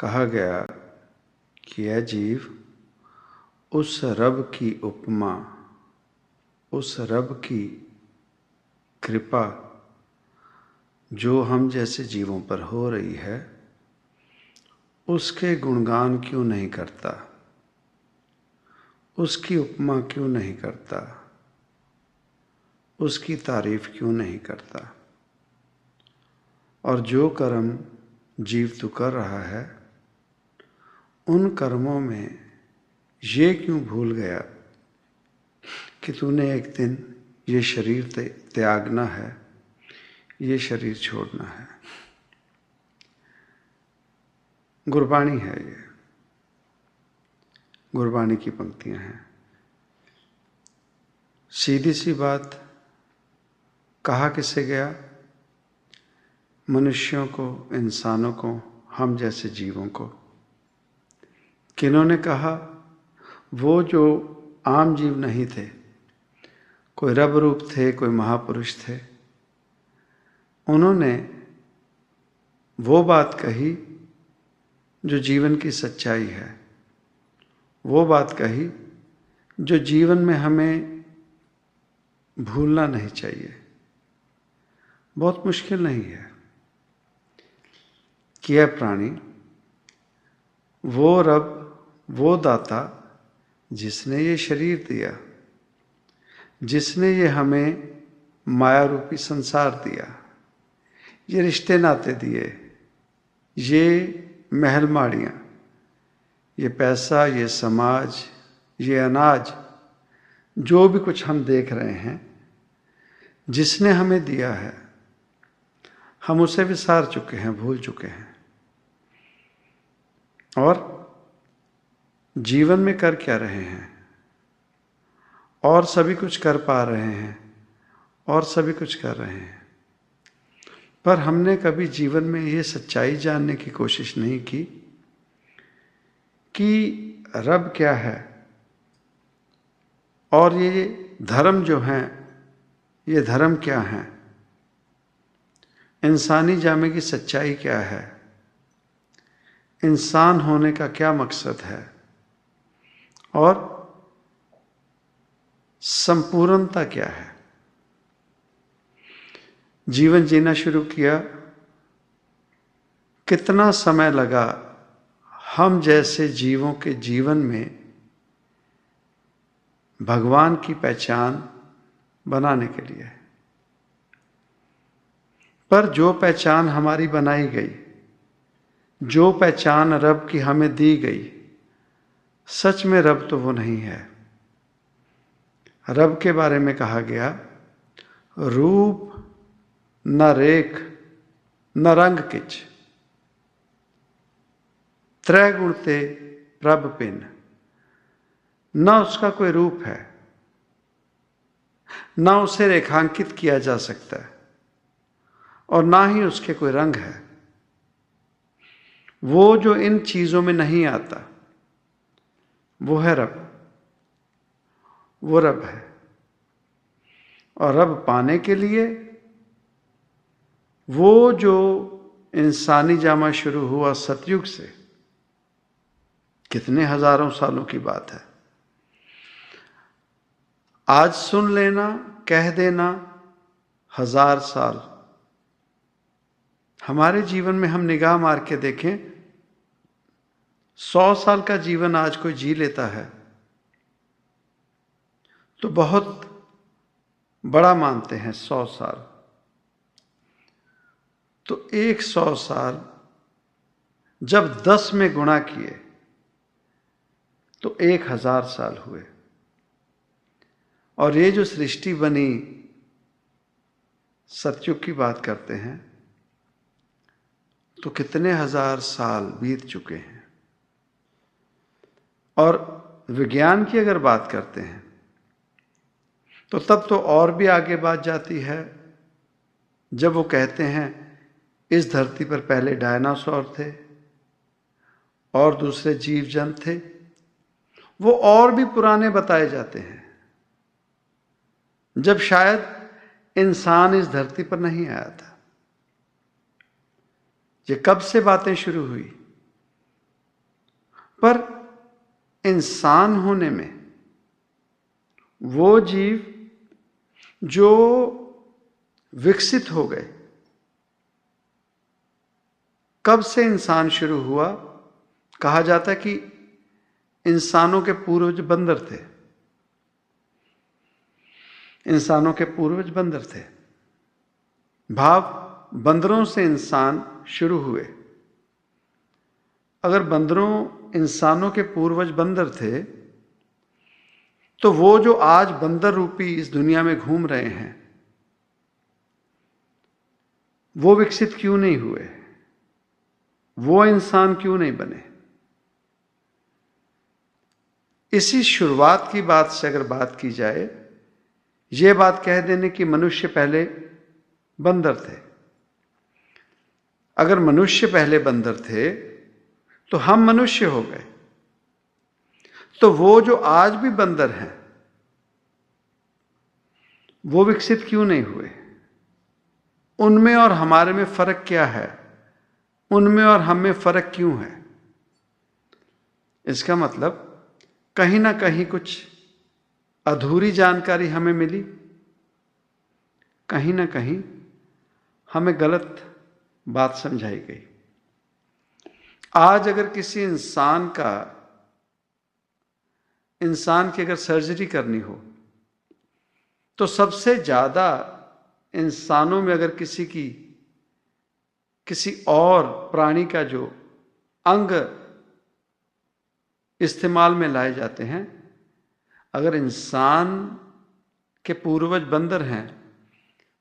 कहा गया कि यह जीव उस रब की उपमा, उस रब की कृपा जो हम जैसे जीवों पर हो रही है, उसके गुणगान क्यों नहीं करता, उसकी उपमा क्यों नहीं करता, उसकी तारीफ क्यों नहीं करता। और जो कर्म जीव तू कर रहा है, उन कर्मों में ये क्यों भूल गया कि तूने एक दिन ये शरीर त्यागना है, ये शरीर छोड़ना है। गुरबाणी है ये, गुरबाणी की पंक्तियां हैं। सीधी सी बात, कहा किससे गया? मनुष्यों को, इंसानों को, हम जैसे जीवों को। किन्होंने कहा? वो जो आम जीव नहीं थे, कोई रब रूप थे, कोई महापुरुष थे। उन्होंने वो बात कही जो जीवन की सच्चाई है, वो बात कही जो जीवन में हमें भूलना नहीं चाहिए। बहुत मुश्किल नहीं है कि यह प्राणी, वो रब, वो दाता जिसने ये शरीर दिया, जिसने ये हमें माया रूपी संसार दिया, ये रिश्ते नाते दिए, ये महल माड़ियाँ, ये पैसा, ये समाज, ये अनाज, जो भी कुछ हम देख रहे हैं, जिसने हमें दिया है, हम उसे विसार चुके हैं, भूल चुके हैं। और जीवन में कर क्या रहे हैं? और सभी कुछ कर पा रहे हैं, और सभी कुछ कर रहे हैं, पर हमने कभी जीवन में ये सच्चाई जानने की कोशिश नहीं की कि रब क्या है, और ये धर्म जो हैं, ये धर्म क्या हैं, इंसानी जामे की सच्चाई क्या है, इंसान होने का क्या मकसद है, और संपूर्णता क्या है। जीवन जीना शुरू किया, कितना समय लगा हम जैसे जीवों के जीवन में भगवान की पहचान बनाने के लिए। पर जो पहचान हमारी बनाई गई, जो पहचान रब की हमें दी गई, सच में रब तो वो नहीं है। रब के बारे में कहा गया, रूप न रेख न रंग किच, त्रै गुण ते प्रभ पिन। न उसका कोई रूप है, न उसे रेखांकित किया जा सकता है, और ना ही उसके कोई रंग है। वो जो इन चीजों में नहीं आता, वो है रब, वो रब है। और रब पाने के लिए वो जो इंसानी जामा शुरू हुआ सतयुग से, कितने हजारों सालों की बात है। आज सुन लेना, कह देना 1000 साल। हमारे जीवन में हम निगाह मार के देखें, 100 साल का जीवन आज कोई जी लेता है तो बहुत बड़ा मानते हैं 100 साल। तो 100 साल जब 10 में गुणा किए तो 1000 साल हुए। और ये जो सृष्टि बनी, सतयुग की बात करते हैं, तो कितने हजार साल बीत चुके हैं। और विज्ञान की अगर बात करते हैं तो तब तो और भी आगे बात जाती है, जब वो कहते हैं इस धरती पर पहले डायनासोर थे और दूसरे जीव जंतु थे। वो और भी पुराने बताए जाते हैं, जब शायद इंसान इस धरती पर नहीं आया था। ये कब से बातें शुरू हुई? पर इंसान होने में वो जीव जो विकसित हो गए, कब से इंसान शुरू हुआ? कहा जाता है कि इंसानों के पूर्वज बंदर थे। इंसानों के पूर्वज बंदर थे, भाव बंदरों से इंसान शुरू हुए। अगर बंदरों इंसानों के पूर्वज बंदर थे, तो वो जो आज बंदर रूपी इस दुनिया में घूम रहे हैं, वो विकसित क्यों नहीं हुए? वो इंसान क्यों नहीं बने? इसी शुरुआत की बात से अगर बात की जाए, ये बात कह देने कि मनुष्य पहले बंदर थे। अगर मनुष्य पहले बंदर थे तो हम मनुष्य हो गए, तो वो जो आज भी बंदर हैं वो विकसित क्यों नहीं हुए? उनमें और हमारे में फर्क क्या है? उनमें और हम में फर्क क्यों है? इसका मतलब कहीं ना कहीं कुछ अधूरी जानकारी हमें मिली, कहीं ना कहीं हमें गलत बात समझाई गई। आज अगर किसी इंसान की अगर सर्जरी करनी हो, तो सबसे ज्यादा इंसानों में अगर किसी और प्राणी का जो अंग इस्तेमाल में लाए जाते हैं, अगर इंसान के पूर्वज बंदर हैं,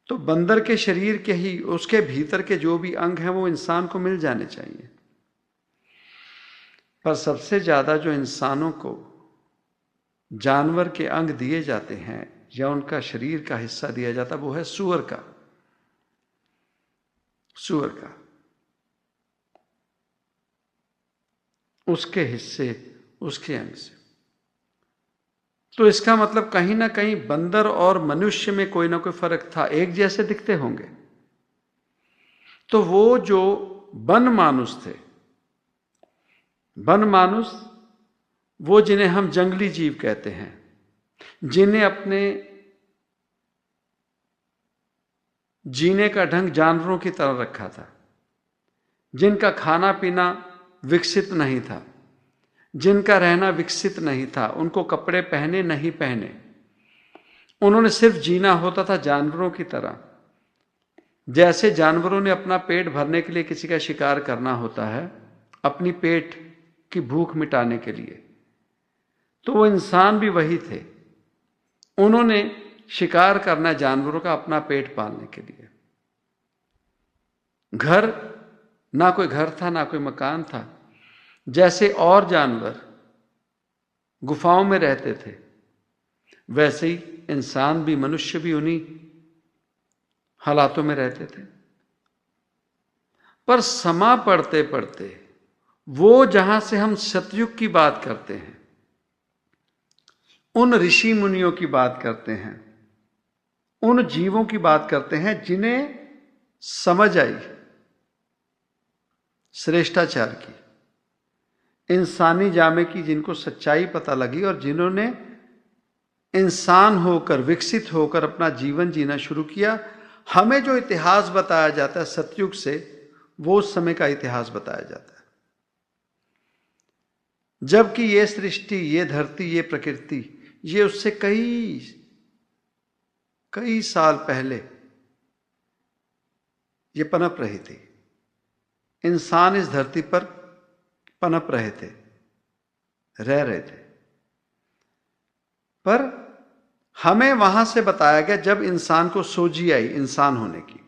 तो बंदर के शरीर के ही उसके भीतर के जो भी अंग हैं वो इंसान को मिल जाने चाहिए। पर सबसे ज्यादा जो इंसानों को जानवर के अंग दिए जाते हैं या उनका शरीर का हिस्सा दिया जाता, वो है सूअर का। उसके हिस्से, उसके अंग से। तो इसका मतलब कहीं ना कहीं बंदर और मनुष्य में कोई ना कोई फर्क था। एक जैसे दिखते होंगे, तो वो जो वन मानुष थे, वन मानुष वो जिन्हें हम जंगली जीव कहते हैं, जिन्हें अपने जीने का ढंग जानवरों की तरह रखा था, जिनका खाना पीना विकसित नहीं था, जिनका रहना विकसित नहीं था, उनको कपड़े पहने नहीं पहने, उन्होंने सिर्फ जीना होता था जानवरों की तरह। जैसे जानवरों ने अपना पेट भरने के लिए किसी का शिकार करना होता है, अपनी पेट की भूख मिटाने के लिए, तो वो इंसान भी वही थे। उन्होंने शिकार करना जानवरों का अपना पेट पालने के लिए। घर, ना कोई घर था ना कोई मकान था। जैसे और जानवर गुफाओं में रहते थे, वैसे ही इंसान भी, मनुष्य भी उन्हीं हालातों में रहते थे। पर समा पढ़ते पढ़ते वो जहां से हम सतयुग की बात करते हैं, उन ऋषि मुनियों की बात करते हैं, उन जीवों की बात करते हैं जिन्हें समझ आई श्रेष्ठाचार की, इंसानी जामे की, जिनको सच्चाई पता लगी और जिन्होंने इंसान होकर, विकसित होकर अपना जीवन जीना शुरू किया। हमें जो इतिहास बताया जाता है सतयुग से, वो उस समय का इतिहास बताया जाता है, जबकि ये सृष्टि, ये धरती, ये प्रकृति, ये उससे कई साल पहले ये पनप रही थी। इंसान इस धरती पर पनप रहे थे, रह रहे थे, पर हमें वहां से बताया गया जब इंसान को सोझी आई इंसान होने की।